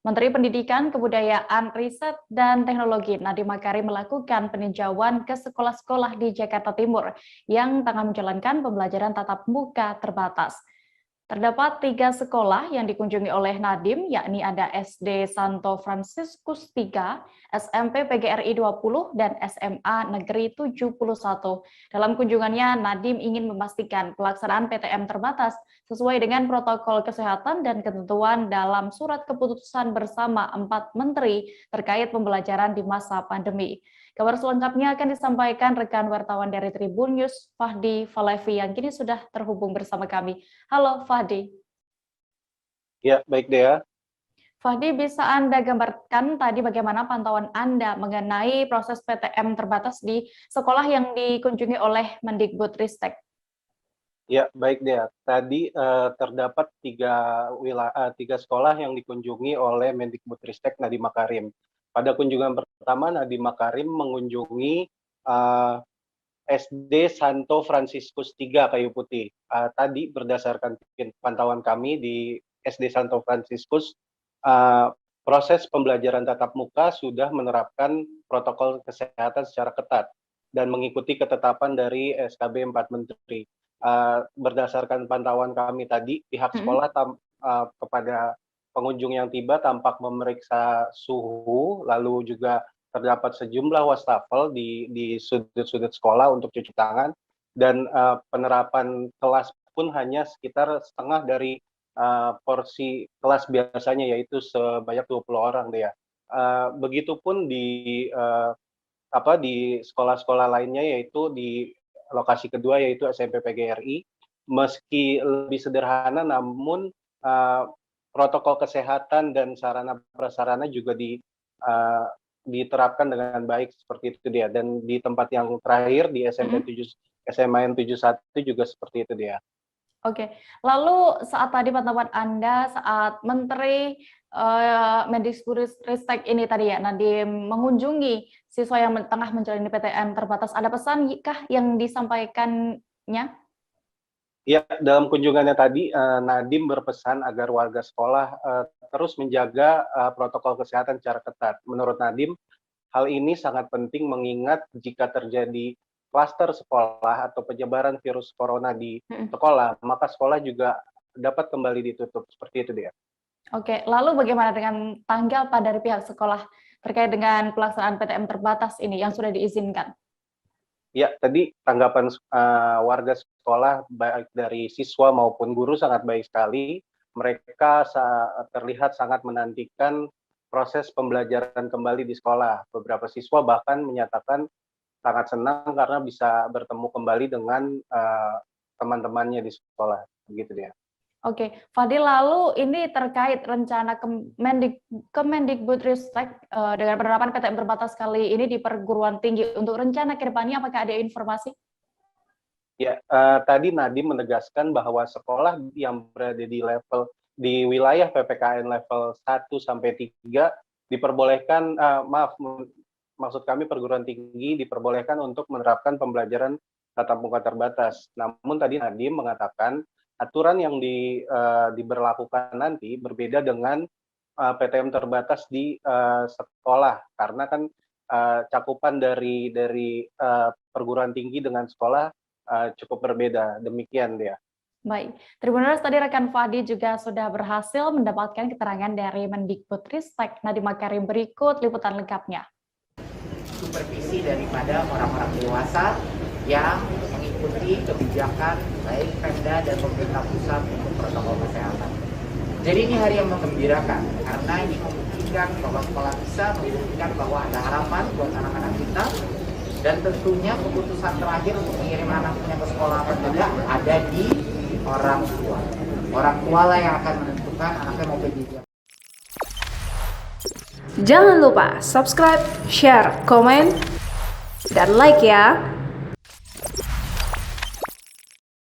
Menteri Pendidikan, Kebudayaan, Riset, dan Teknologi Nadiem Makarim melakukan peninjauan ke sekolah-sekolah di Jakarta Timur yang tengah menjalankan pembelajaran tatap muka terbatas. Terdapat 3 sekolah yang dikunjungi oleh Nadiem, yakni ada SD Santo Fransiskus 3, SMP PGRI 20, dan SMA Negeri 71. Dalam kunjungannya, Nadiem ingin memastikan pelaksanaan PTM terbatas sesuai dengan protokol kesehatan dan ketentuan dalam surat keputusan bersama 4 menteri terkait pembelajaran di masa pandemi. Kabar selengkapnya akan disampaikan rekan wartawan dari Tribun News, Fahdi Falevi, yang kini sudah terhubung bersama kami. Halo Fahdi. Ya, baik Dea. Fahdi, bisa Anda gambarkan tadi bagaimana pantauan Anda mengenai proses PTM terbatas di sekolah yang dikunjungi oleh Mendikbudristek? Ya, baik Dea. Tadi terdapat tiga sekolah yang dikunjungi oleh Mendikbudristek Nadiem Makarim. Pada kunjungan pertama, Nadiem Makarim mengunjungi SD Santo Fransiskus 3 Kayu Putih. Tadi berdasarkan pantauan kami di SD Santo Fransiskus, proses pembelajaran tatap muka sudah menerapkan protokol kesehatan secara ketat dan mengikuti ketetapan dari SKB 4 Menteri. Berdasarkan pantauan kami tadi, pihak sekolah kepada pengunjung yang tiba tampak memeriksa suhu, lalu juga terdapat sejumlah wastafel di sudut-sudut sekolah untuk cuci tangan, dan penerapan kelas pun hanya sekitar setengah dari porsi kelas biasanya, yaitu sebanyak 20 orang deh ya. Begitupun di sekolah-sekolah lainnya, yaitu di lokasi kedua yaitu SMP PGRI, meski lebih sederhana namun protokol kesehatan dan sarana prasarana juga diterapkan dengan baik seperti itu dia. Dan di tempat yang terakhir di SMA 71 juga seperti itu dia. Oke, lalu saat tadi pantauan Anda saat Menteri Mendikbudristek ini tadi ya, Nadiem mengunjungi siswa yang tengah menjalani PTM terbatas, ada pesan kah yang disampaikannya? Ya, dalam kunjungannya tadi, Nadiem berpesan agar warga sekolah terus menjaga protokol kesehatan secara ketat. Menurut Nadiem, hal ini sangat penting mengingat jika terjadi klaster sekolah atau penyebaran virus corona di sekolah, maka sekolah juga dapat kembali ditutup. Seperti itu dia. Oke, lalu bagaimana dengan tanggapan dari pihak sekolah terkait dengan pelaksanaan PTM terbatas ini yang sudah diizinkan? Ya, tadi tanggapan warga sekolah baik dari siswa maupun guru sangat baik sekali. Mereka terlihat sangat menantikan proses pembelajaran kembali di sekolah. Beberapa siswa bahkan menyatakan sangat senang karena bisa bertemu kembali dengan teman-temannya di sekolah. Begitu dia. Oke, Fadil, lalu ini terkait rencana Kemendikbudristek dengan penerapan PTM terbatas kali ini di perguruan tinggi. Untuk rencana ke depannya, apakah ada informasi? Ya, tadi Nadiem menegaskan bahwa sekolah yang berada di wilayah PPKN level 1 sampai 3 diperbolehkan, maksud kami perguruan tinggi diperbolehkan untuk menerapkan pembelajaran tatap muka terbatas. Namun tadi Nadiem mengatakan aturan yang diberlakukan nanti berbeda dengan PTM terbatas di sekolah, karena kan cakupan dari perguruan tinggi dengan sekolah cukup berbeda. Demikian dia. Baik, Tribuners, tadi rekan Fahdi juga sudah berhasil mendapatkan keterangan dari Mendikbudristek Nadiem Makarim. Berikut liputan lengkapnya. Supervisi daripada orang-orang dewasa yang mengikuti kebijakan baik Pemda dan pemerintah pusat untuk protokol kesehatan. Jadi ini hari yang menggembirakan karena ini membuktikan bahwa sekolah bisa membuktikan bahwa ada harapan buat anak-anak kita, dan tentunya keputusan terakhir untuk mengirim anaknya ke sekolah atau tidak ada di orang tua. Orang tua lah yang akan menentukan anaknya mau pergi. Jangan lupa subscribe, share, komen, dan like ya.